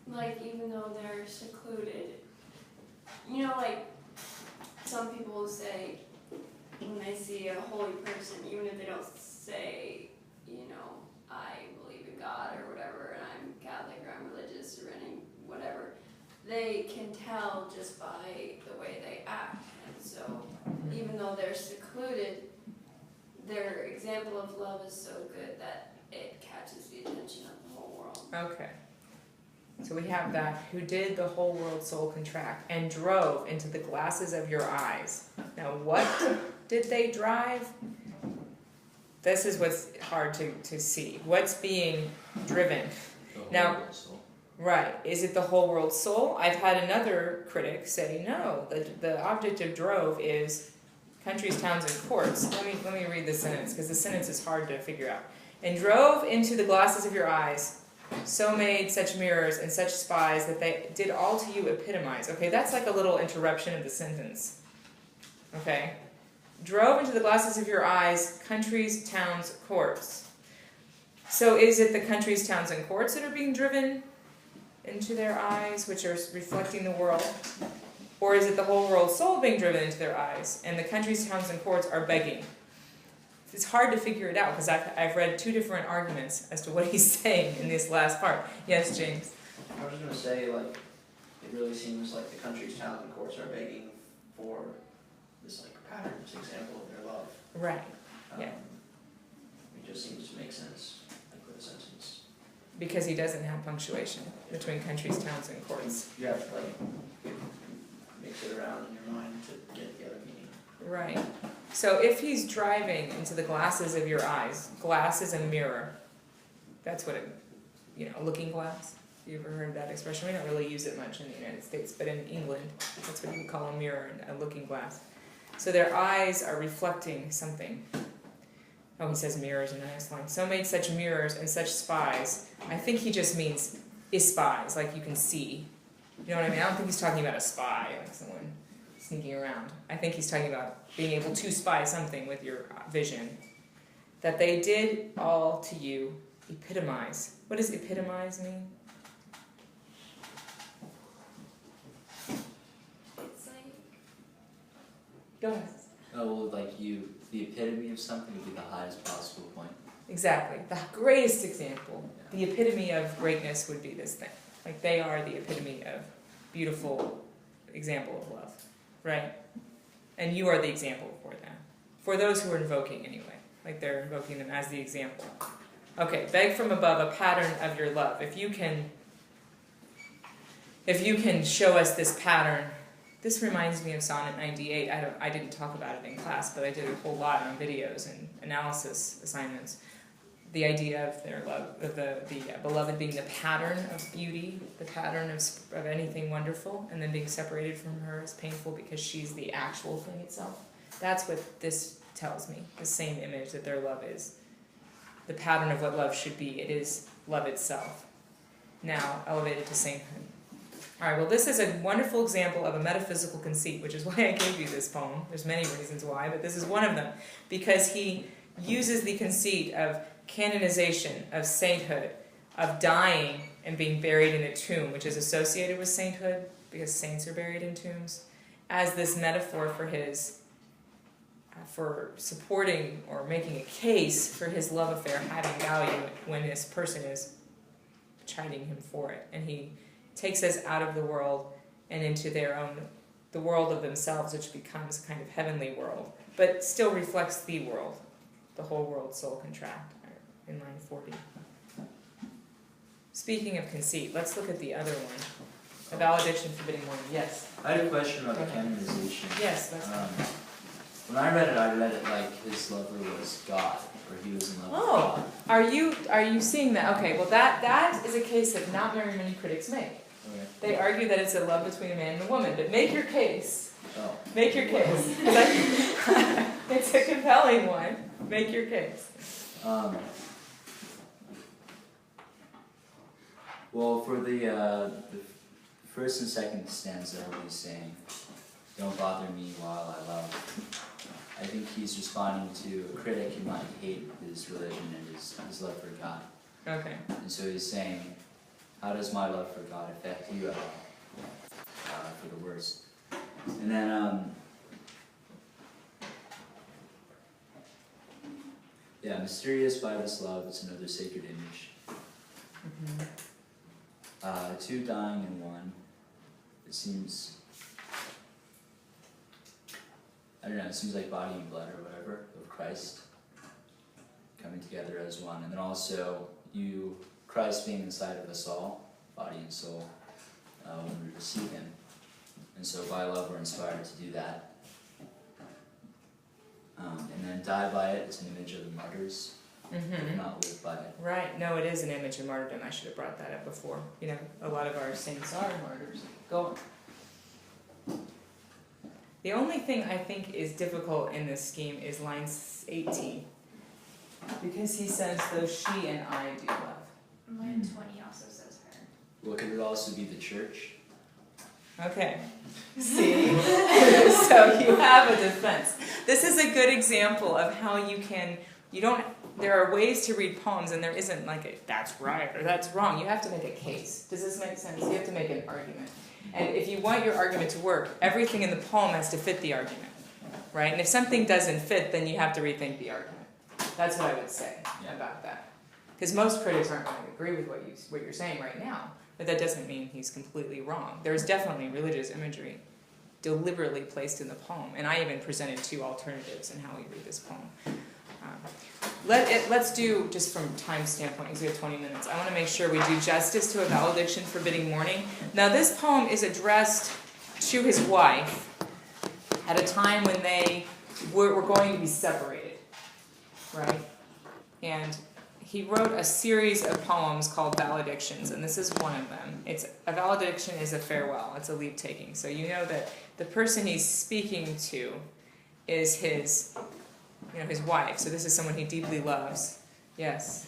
Like, even though they're secluded, you know, like, some people will say, when they see a holy person, even if they don't say, you know, I believe in God or whatever, and I'm Catholic or I'm religious or any whatever, they can tell just by the way they act. And so, even though they're secluded, their example of love is so good that it catches the attention of the whole world. Okay. So we have that, who did the whole world soul contract and drove into the glasses of your eyes. Now what did they drive? This is what's hard to see. What's being driven? The whole Now- world soul. Right. Is it the whole world soul? I've had another critic say no. The object of drove is countries, towns, and courts. Let me read the sentence because the sentence is hard to figure out. And drove into the glasses of your eyes, so made such mirrors and such spies that they did all to you epitomize. Okay, that's like a little interruption of the sentence. Okay. Drove into the glasses of your eyes, countries, towns, courts. So is it the countries, towns, and courts that are being driven into their eyes, which are reflecting the world? Or is it the whole world soul being driven into their eyes, and the countries, towns, and courts are begging? It's hard to figure it out, because I've read two different arguments as to what he's saying in this last part. Yes, James? I was gonna say, like, it really seems like the countries, towns, and courts are begging for this, like, pattern, this example of their love. Right. Yeah. It just seems to make sense, like, with a sentence. Because he doesn't have punctuation between countries, towns, and courts. You have to, like, mix it around in your mind to get the other meaning. Right. So if he's driving into the glasses of your eyes, glass is a mirror. That's what a looking glass. You ever heard that expression? We don't really use it much in the United States, but in England, that's what you would call a mirror, a looking glass. So their eyes are reflecting something. Oh, he says mirrors in the next line. So made such mirrors and such spies. I think he just means spies, like you can see. You know what I mean? I don't think he's talking about a spy, like someone sneaking around. I think he's talking about being able to spy something with your vision. That they did all to you epitomize. What does epitomize mean? It's like, Go ahead. Oh, well, like the epitome of something would be the highest possible point. Exactly. The greatest example, the epitome of greatness would be this thing. Like they are the epitome of beautiful example of love, right? And you are the example for them. For those who are invoking anyway. Like they're invoking them as the example. Okay, beg from above a pattern of your love. If you can show us this pattern. This reminds me of Sonnet 98. I didn't talk about it in class, but I did a whole lot on videos and analysis assignments. The idea of their love, of the beloved being the pattern of beauty, the pattern of anything wonderful, and then being separated from her is painful because she's the actual thing itself. That's what this tells me, the same image that their love is. The pattern of what love should be. It is love itself. Now, elevated to sainthood. All right, well, this is a wonderful example of a metaphysical conceit, which is why I gave you this poem. There's many reasons why, but this is one of them. Because he uses the conceit of canonization, of sainthood, of dying and being buried in a tomb, which is associated with sainthood, because saints are buried in tombs, as this metaphor for for supporting or making a case for his love affair having value when this person is chiding him for it. And he takes us out of the world and into the world of themselves, which becomes a kind of heavenly world, but still reflects the world, the whole world soul contract, in line 40. Speaking of conceit, let's look at the other one. A valediction forbidding one. Yes? I had a question about the canonization. Yes, that's when I read it like his lover was God, or he was in love with God. Are you seeing that? Okay, well that is a case that not very many critics make. Okay. They argue that it's a love between a man and a woman, but make your case. Oh. Make your case. It's a compelling one. Make your case. Well, for the first and second stanza he's saying, don't bother me while I love. I think he's responding to a critic who might hate his religion and his love for God. Okay. And so he's saying, how does my love for God affect you at all? For the worst. And then, yeah, mysterious by this love is another sacred image. Mm-hmm. Two dying in one. It seems, I don't know, it seems like body and blood or whatever of Christ coming together as one. And then also, Christ being inside of us all, body and soul, when we receive Him. And so by love we're inspired to do that. And then die by it, it's an image of the martyrs, Mm-hmm. not live by it. Right. No, it is an image of martyrdom. I should have brought that up before. You know, a lot of our saints are martyrs. Go on. The only thing I think is difficult in this scheme is line 18. Because he says, though she and I do love. Line 20 also says her. Well, could it also be the church? Okay. See? So you have a defense. This is a good example of how there are ways to read poems and there isn't like a that's right or that's wrong. You have to make a case. Does this make sense? You have to make an argument. And if you want your argument to work, everything in the poem has to fit the argument. Right? And if something doesn't fit, then you have to rethink the argument. That's what I would say about that. Because most critics aren't going to agree with what you're saying right now. But that doesn't mean he's completely wrong. There's definitely religious imagery deliberately placed in the poem. And I even presented two alternatives in how we read this poem. Let's do, just from time standpoint, because we have 20 minutes, I want to make sure we do justice to a valediction forbidding mourning. Now this poem is addressed to his wife at a time when they were going to be separated, right? And he wrote a series of poems called valedictions, and this is one of them. A valediction is a farewell, it's a leave-taking. So you know that the person he's speaking to is his wife. So this is someone he deeply loves. Yes?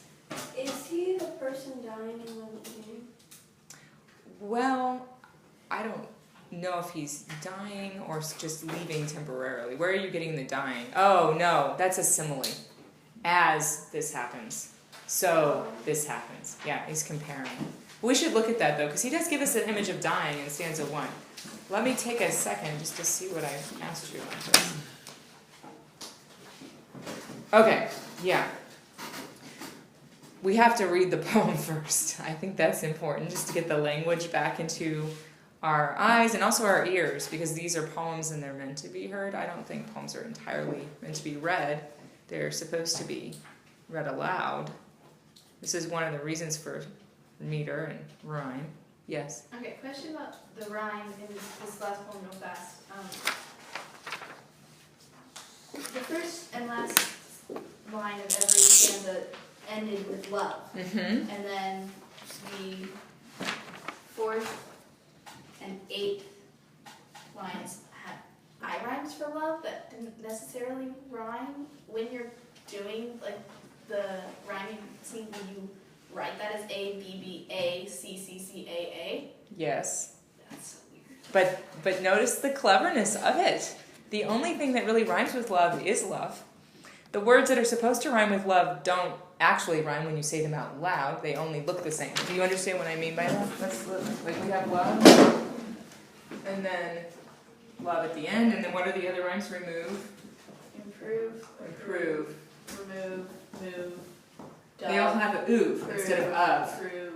Is he the person dying in the beginning? Well, I don't know if he's dying or just leaving temporarily. Where are you getting the dying? Oh, no, that's a simile. As this happens. So this happens. Yeah, he's comparing. We should look at that, though, because he does give us an image of dying in stanza 1. Let me take a second just to see what I asked you on this. Okay, yeah. We have to read the poem first. I think that's important, just to get the language back into our eyes and also our ears, because these are poems and they're meant to be heard. I don't think poems are entirely meant to be read. They're supposed to be read aloud. This is one of the reasons for meter and rhyme. Yes? Okay, question about the rhyme in this last poem real fast. The first and last line of every stanza ended with love. Mm-hmm. And then the 4th and 8th lines had I rhymes for love that didn't necessarily rhyme. When you're doing like the rhyming scheme, when you write that as A, B, B, A, C, C, C, A, A. Yes. That's so weird. But notice the cleverness of it. The only thing that really rhymes with love is love. The words that are supposed to rhyme with love don't actually rhyme when you say them out loud. They only look the same. Do you understand what I mean by that? Let's look. Like we have love, and then love at the end, and then what are the other rhymes? Remove. Improve. Improve. Remove. Move. They all have a oov instead of of. Approve.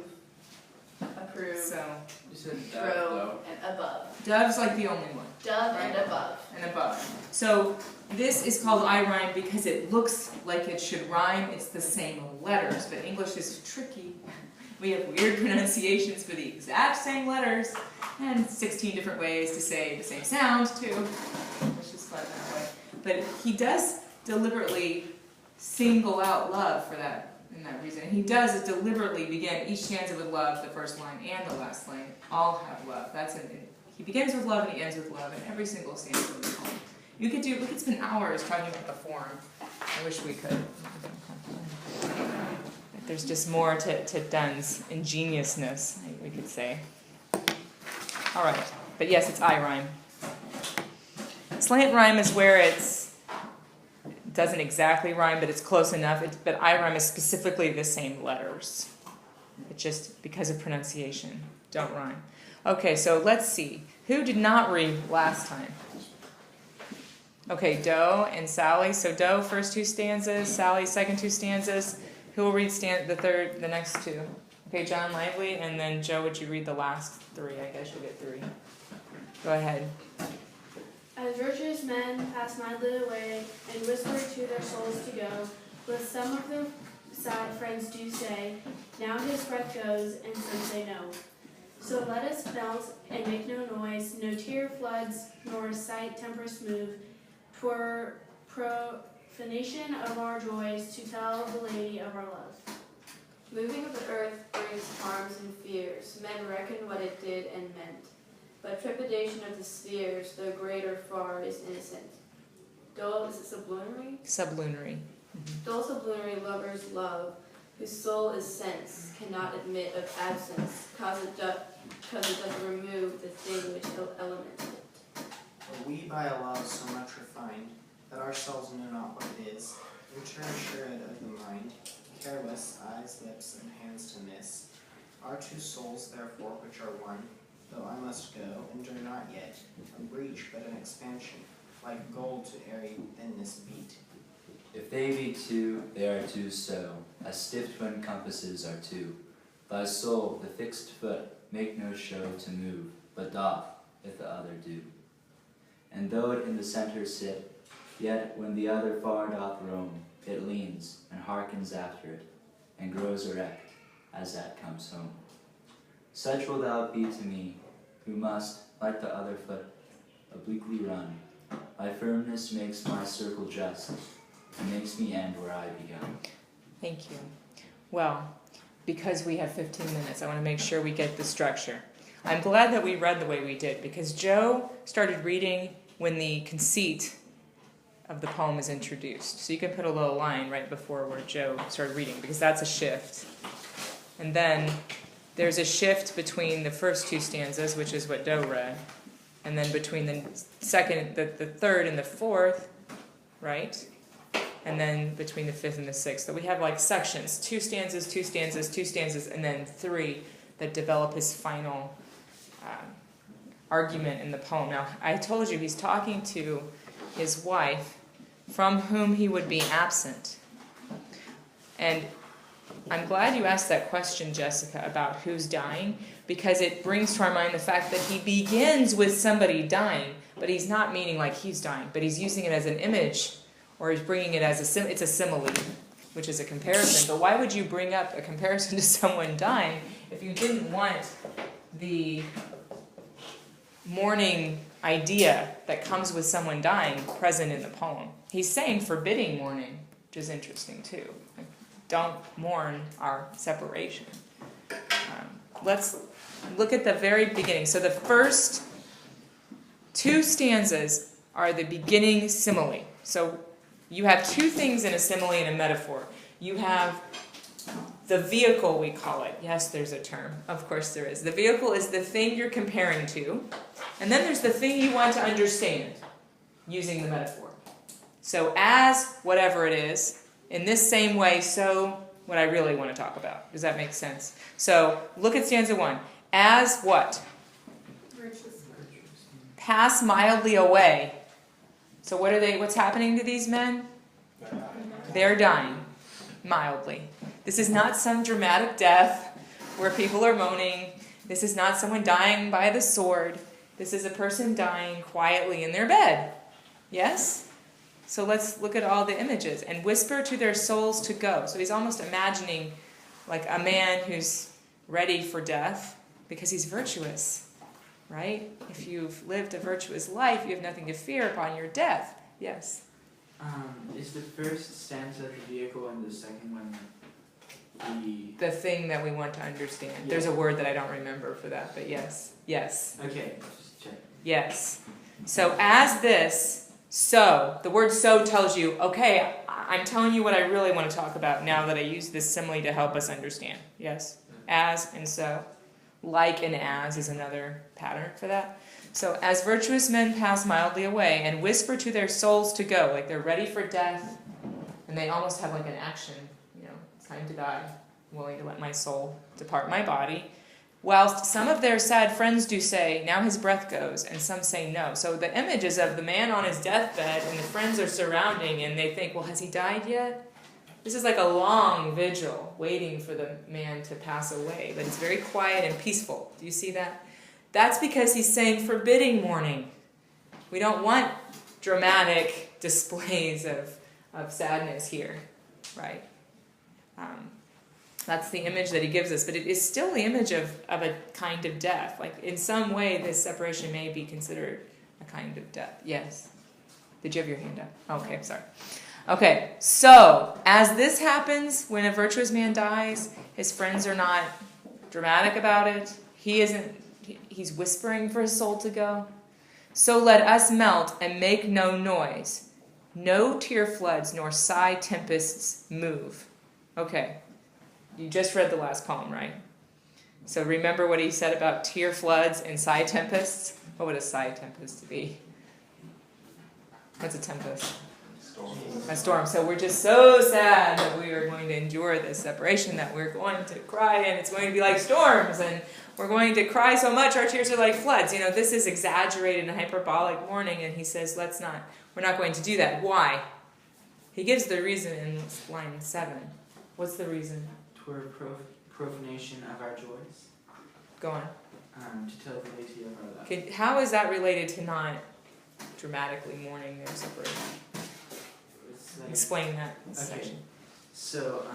Approve. So You said Throw though. and above. dove's like the only one. Dove Right. and above. And above. So this is called I rhyme because it looks like it should rhyme. It's the same letters, but English is tricky. We have weird pronunciations for the exact same letters and 16 different ways to say the same sound too. It's just fun that way. But he does deliberately single out love for that, in that reason. And he does deliberately begin each stanza with love, the first line and the last line all have love. He begins with love and he ends with love in every single stanza of the poem. We could spend hours talking about the form. I wish we could. There's just more to Donne's ingeniousness, we could say. All right. But yes, it's I rhyme. Slant rhyme is where it doesn't exactly rhyme, but it's close enough. But I rhyme is specifically the same letters. It's just because of pronunciation. Don't rhyme. Okay, so let's see. Who did not read last time? Okay, Doe and Sally. So Doe, first 2 stanzas. Sally, second 2 stanzas. Who will read the next 2? Okay, John Lively, and then Joe, would you read the last 3? I guess you'll get 3. Go ahead. As virtuous men pass mildly away, and whisper to their souls to go, with some of the sad friends do say, now his breath goes, and some say no. So let us melt and make no noise, no tear floods, nor sight tempers move, 'twere profanation of our joys to tell the lady of our love. Moving of the earth brings harms and fears. Men reckon what it did and meant. But trepidation of the spheres, though greater far, is innocent. Dull, is it sublunary? Sublunary. Dull sublunary lovers love, whose soul is sense, cannot admit of absence, cause it doth remove the thing which elements it. For we by a love so much refined, that ourselves know not what it is, which are assured of the mind, careless, eyes, lips, and hands to miss. Our 2 souls, therefore, which are one, though I must go, endure not yet a breach, but an expansion, like gold to airy thinness beat. If they be 2, they are 2 so, as stiff twin compasses are 2. Thy soul, the fixed foot, make no show to move, but doth, if the other do. And though it in the centre sit, yet when the other far doth roam, it leans, and hearkens after it, and grows erect, as that comes home. Such will thou be to me, who must, like the other foot, obliquely run. Thy firmness makes my circle just, and makes me end where I begun. Thank you. Well, because we have 15 minutes, I want to make sure we get the structure. I'm glad that we read the way we did, because Joe started reading when the conceit of the poem is introduced. So you can put a little line right before where Joe started reading, because that's a shift. And then there's a shift between the first 2 stanzas, which is what Doe read, and then between the third and the fourth, right? And then between the 5th and the 6th. So we have like sections, 2 stanzas, 2 stanzas, 2 stanzas, and then 3 that develop his final argument in the poem. Now, I told you he's talking to his wife, from whom he would be absent. And I'm glad you asked that question, Jessica, about who's dying, because it brings to our mind the fact that he begins with somebody dying, but he's not meaning like he's dying, but he's using it as an image, or he's bringing it as it's a simile, which is a comparison. But why would you bring up a comparison to someone dying if you didn't want the mourning idea that comes with someone dying present in the poem? He's saying forbidding mourning, which is interesting too. Don't mourn our separation. Let's look at the very beginning. So the first 2 stanzas are the beginning simile. So you have 2 things in a simile and a metaphor. You have the vehicle, we call it. Yes, there's a term. Of course there is. The vehicle is the thing you're comparing to. And then there's the thing you want to understand using the metaphor. So as whatever it is, in this same way, so what I really want to talk about. Does that make sense? So look at stanza 1. As what? Virtuous. Pass mildly away. So what's happening to these men? They're dying mildly. This is not some dramatic death where people are moaning. This is not someone dying by the sword. This is a person dying quietly in their bed. Yes? So let's look at all the images. And whisper to their souls to go. So he's almost imagining like a man who's ready for death because he's virtuous, right? If you've lived a virtuous life, you have nothing to fear upon your death. Yes? Is the first stanza the vehicle and the second one the thing that we want to understand. Yeah. There's a word that I don't remember for that, but yes. Yes. Okay, just check. Yes. So as this, so, the word so tells you, okay, I'm telling you what I really want to talk about now that I use this simile to help us understand. Yes? As and so. like and as is another pattern for that. So as virtuous men pass mildly away and whisper to their souls to go, like they're ready for death, and they almost have like an action, it's time to die, I'm willing to let my soul depart my body. Whilst some of their sad friends do say, now his breath goes, and some say no. So the image is of the man on his deathbed, and the friends are surrounding, and they think, well, has he died yet? This is like a long vigil waiting for the man to pass away, but it's very quiet and peaceful. Do you see that? That's because he's saying forbidding mourning. We don't want dramatic displays of sadness here, right? That's the image that he gives us, but it is still the image of a kind of death. Like in some way, this separation may be considered a kind of death. Yes? Did you have your hand up? Okay, sorry. Okay, so as this happens, when a virtuous man dies, his friends are not dramatic about it. He's whispering for his soul to go. So let us melt and make no noise. No tear floods nor sigh tempests move. Okay. You just read the last poem, right? So remember what he said about tear floods and sigh tempests? What would a sigh tempest be? What's a tempest? A storm. So we're just so sad that we are going to endure this separation, that we're going to cry, and it's going to be like storms, and we're going to cry so much our tears are like floods. This is exaggerated and hyperbolic mourning, and he says, we're not going to do that. Why? He gives the reason in line 7. What's the reason? Twere profanation of our joys. Go on. To tell the laity of our love. Okay, how is that related to not dramatically mourning their separation? Explain that section. So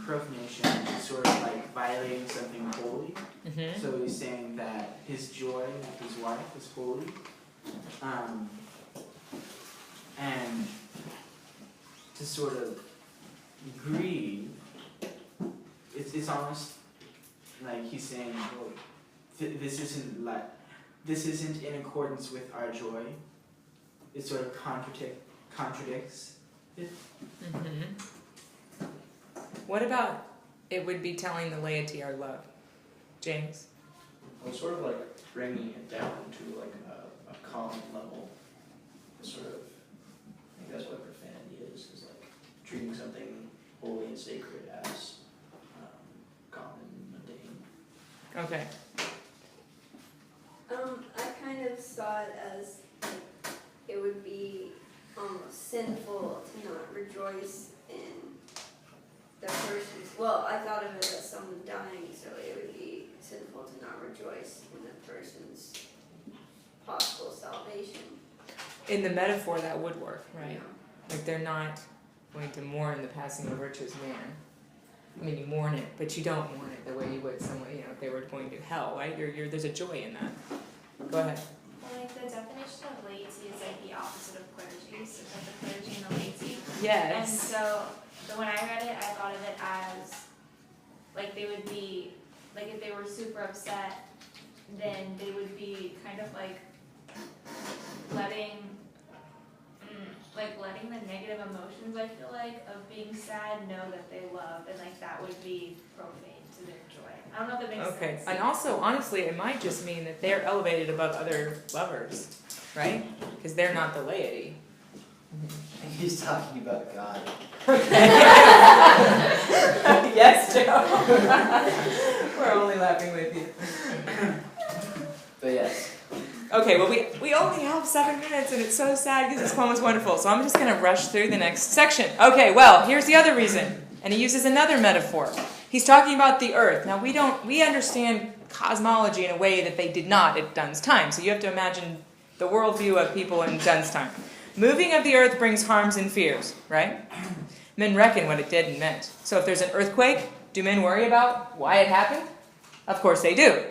profanation is sort of like violating something holy. Mm-hmm. So he's saying that his joy with his wife is holy. And to sort of grieve, it's almost like he's saying, well, this isn't in accordance with our joy. It sort of contradicts it. Mm-hmm. What about it would be telling the laity our love? James? Well, sort of like bringing it down to like a common level. Sort of, I think that's what profanity is like treating something holy and sacred as common and mundane. Okay. I kind of saw it as like, it would be almost sinful to not rejoice in the person's. Well, I thought of it as someone dying, so it would be sinful to not rejoice in the person's possible salvation. In the metaphor, that would work, right? Yeah. Like they're not going to mourn the passing of a virtuous man. I mean, you mourn it, but you don't mourn it the way you would someone, if they were going to hell, right? There's a joy in that. Go ahead. Well, like the definition of laity is like the opposite of clergy, so it's like the clergy and the laity. Yes. And so when I read it, I thought of it as like they would be, like if they were super upset, then they would be kind of like letting the negative emotions, I feel like, of being sad know that they love, and like that would be profane to their joy. I don't know if that makes sense. And also, honestly, it might just mean that they're elevated above other lovers, right? Because they're not the laity. He's talking about God. Yes, Joe. We're only laughing with you. But yes. Okay, well, we only have 7 minutes, and it's so sad because this poem was wonderful, so I'm just going to rush through the next section. Okay, well, here's the other reason, and he uses another metaphor. He's talking about the earth. Now, we understand cosmology in a way that they did not at Dunn's time, so you have to imagine the worldview of people in Dunn's time. Moving of the earth brings harms and fears, right? Men reckon what it did and meant. So if there's an earthquake, do men worry about why it happened? Of course they do.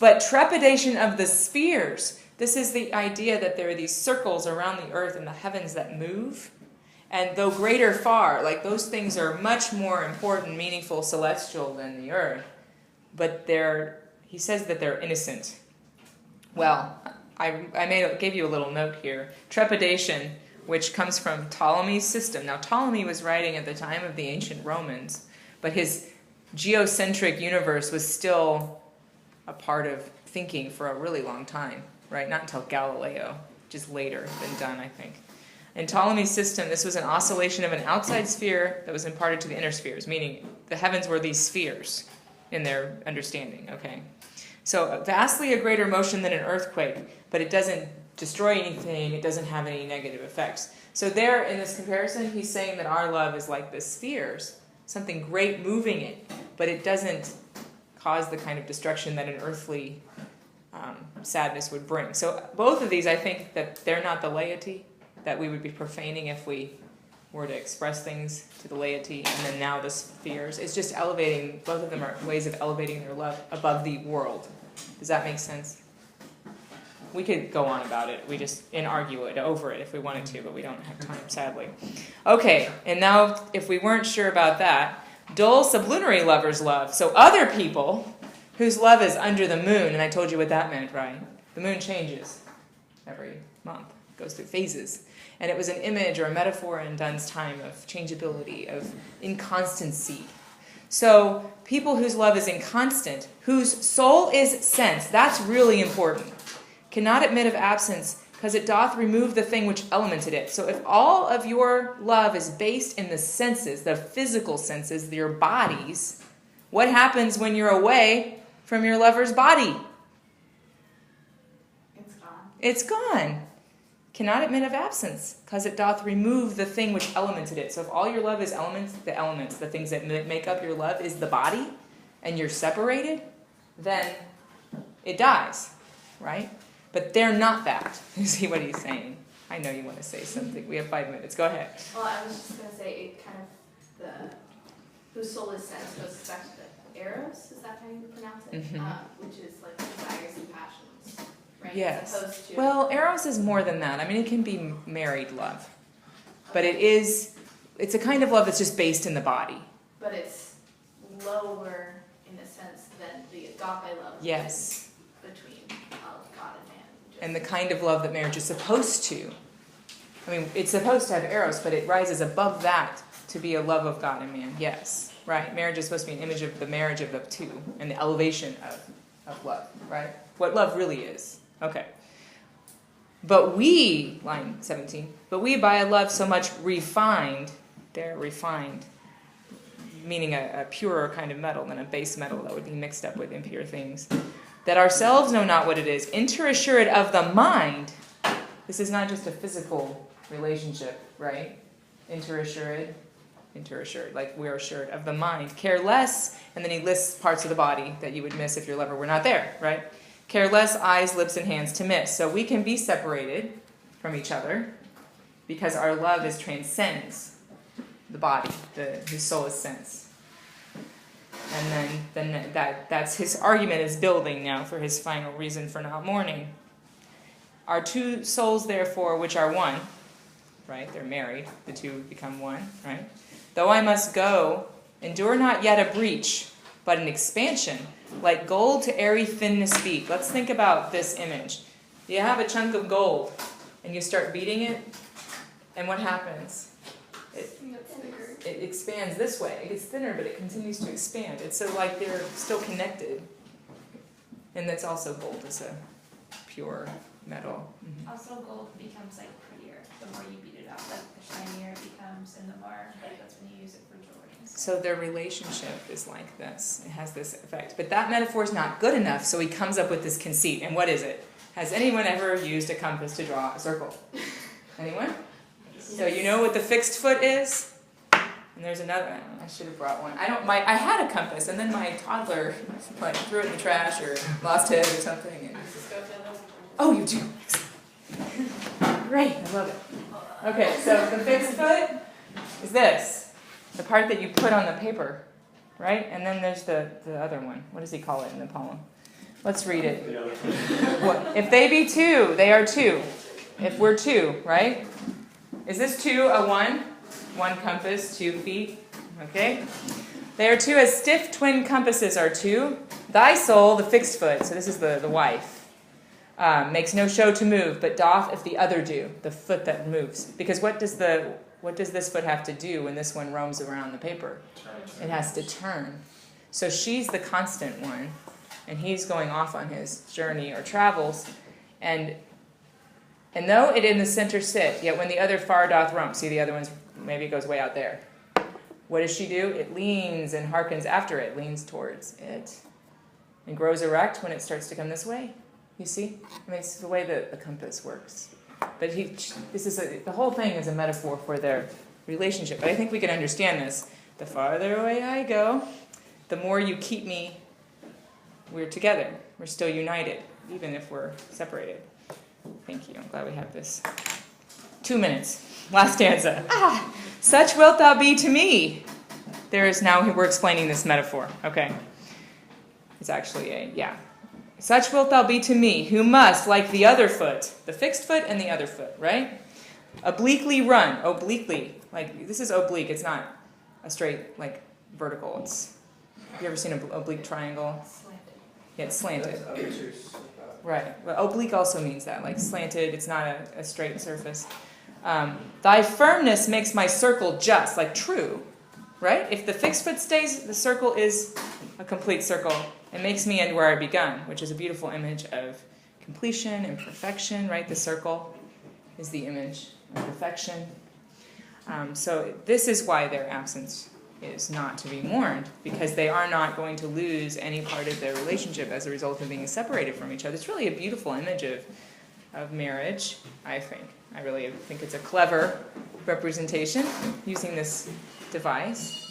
But trepidation of the spheres, this is the idea that there are these circles around the earth and the heavens that move. And though greater far, like those things are much more important, meaningful, celestial than the earth. But he says that they're innocent. Well, I gave you a little note here. Trepidation, which comes from Ptolemy's system. Now, Ptolemy was writing at the time of the ancient Romans, but his geocentric universe was still a part of thinking for a really long time, right? Not until Galileo, just later than done, I think. In Ptolemy's system, this was an oscillation of an outside sphere that was imparted to the inner spheres, meaning the heavens were these spheres in their understanding, okay? So vastly a greater motion than an earthquake, but it doesn't destroy anything, it doesn't have any negative effects. So there, in this comparison, he's saying that our love is like the spheres, something great moving it, but it doesn't cause the kind of destruction that an earthly sadness would bring. So both of these, I think that they're not the laity that we would be profaning if we were to express things to the laity, and then now the spheres. It's just elevating, both of them are ways of elevating their love above the world. Does that make sense? We could go on about it. We just argue it over it if we wanted to, but we don't have time, sadly. Okay, and now if we weren't sure about that, dull sublunary lovers love. So other people whose love is under the moon, and I told you what that meant, right? The moon changes every month, goes through phases. And it was an image or a metaphor in Dunn's time of changeability, of inconstancy. So people whose love is inconstant, whose soul is sense, that's really important, cannot admit of absence, because it doth remove the thing which elemented it. So if all of your love is based in the senses, the physical senses, your bodies, what happens when you're away from your lover's body? It's gone. It's gone. Cannot admit of absence, because it doth remove the thing which elemented it. So if all your love is elements, the things that make up your love is the body, and you're separated, then it dies, right? But they're not that. You see what he's saying? I know you want to say something. We have 5 minutes. Go ahead. Well, I was just going to say, it kind of, whose soul is sense goes back to the eros, is that how you pronounce it? Mm-hmm. Which is like desires and passions, right? Yes. As opposed to, Well, eros is more than that. I mean, it can be married love. But it's a kind of love that's just based in the body. but it's lower in a sense than the agape love. Yes. Between God and man. And the kind of love that marriage is supposed to. I mean, it's supposed to have eros, but it rises above that to be a love of God and man. Yes, right. Marriage is supposed to be an image of the marriage of the two and the elevation of love, right? What love really is. Okay. But we, line 17, but we by a love so much refined, meaning a purer kind of metal than a base metal that would be mixed up with impure things, that ourselves know not what it is, interassured of the mind. This is not just a physical relationship, right? Interassured, like we're assured of the mind. Care less, and then he lists parts of the body that you would miss if your lover were not there, right? Care less, eyes, lips, and hands to miss. So we can be separated from each other because our love transcends the body, his soul is sense. And then that's his argument is building now for his final reason for not mourning. Our two souls, therefore, which are one, right? They're married. The two become one, right? Though I must go, endure not yet a breach, but an expansion, like gold to airy thinness speak. Let's think about this image. You have a chunk of gold, and you start beating it, and what happens? It expands this way. It gets thinner, but it continues to expand. It's so like they're still connected. And that's also gold. It's a pure metal. Mm-hmm. Also, gold becomes like prettier the more you beat it up. Like the shinier it becomes, and the more like that's when you use it for jewelry. So their relationship is like this. It has this effect. But that metaphor is not good enough, so he comes up with this conceit. And what is it? Has anyone ever used a compass to draw a circle? Anyone? Yes. So you know what the fixed foot is? And there's another. I should have brought one. I had a compass, and then my toddler threw it in the trash or lost it or something. And, oh, you do. Great, I love it. Okay, so the fixed foot is this, the part that you put on the paper, right? And then there's the other one. What does he call it in the poem? Let's read it. What? If they be two, they are two. If we're two, right? Is this two a one? One compass, 2 feet. Okay? They are two as stiff twin compasses are two. Thy soul, the fixed foot, so this is the wife, makes no show to move, but doth if the other do, the foot that moves. Because what does this foot have to do when this one roams around the paper? It has to turn. So she's the constant one, and he's going off on his journey or travels, and though it in the center sit, yet when the other far doth rump, see the other one's, maybe it goes way out there. What does she do? It leans and hearkens after it, leans towards it, and grows erect when it starts to come this way. You see? I mean, it's the way that the compass works. But the whole thing is a metaphor for their relationship. But I think we can understand this. The farther away I go, the more you keep me, we're together. We're still united, even if we're separated. Thank you. I'm glad we have this. 2 minutes. Last stanza. Such wilt thou be to me. We're explaining this metaphor. Okay. It's actually Such wilt thou be to me, who must, like the other foot, the fixed foot and the other foot, right? Obliquely run. Obliquely. Like, this is oblique. It's not a straight, like, vertical. Have you ever seen an oblique triangle? Slanted. Yeah, it's slanted. That's obtuse. Right. But oblique also means that, like slanted. It's not a straight surface. Thy firmness makes my circle just, like true, right? If the fixed foot stays, the circle is a complete circle. It makes me end where I begun, which is a beautiful image of completion and perfection, right? The circle is the image of perfection. So this is why their absence is not to be mourned, because they are not going to lose any part of their relationship as a result of being separated from each other. It's really a beautiful image of marriage, I think. I really think it's a clever representation using this device.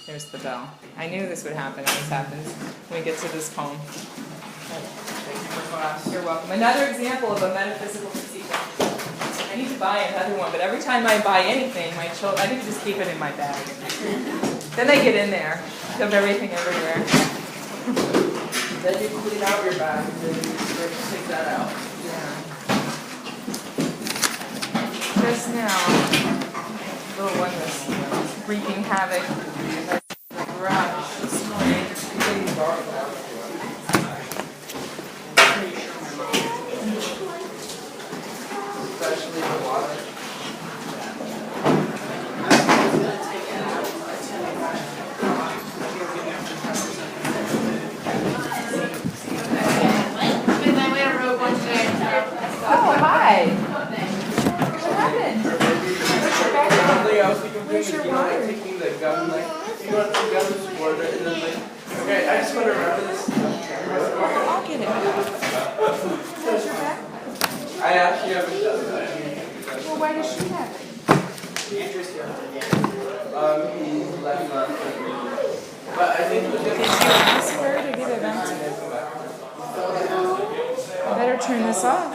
There's the bell. I knew this would happen. Always happens when we get to this poem. Thank you for class. You're welcome. Another example of a metaphysical conceit. I need to buy another one, but every time I buy anything, my children, I need to just keep it in my bag. Then they get in there, dump everything everywhere. Then you clean out your bag and then you take that out. Yeah. Just now, the little one was wreaking havoc in the garage this morning. Especially the water. Oh, hi. What happened? Where's your water? Taking the gum, like, you want the gum to squirt it, and then, like, okay, I just want to remember this. I'll get it. Where's your bag? I actually haven't done that. Well, why does she have it? He left last week. But I think it was Did you ask her to give it back to you? I better turn this off.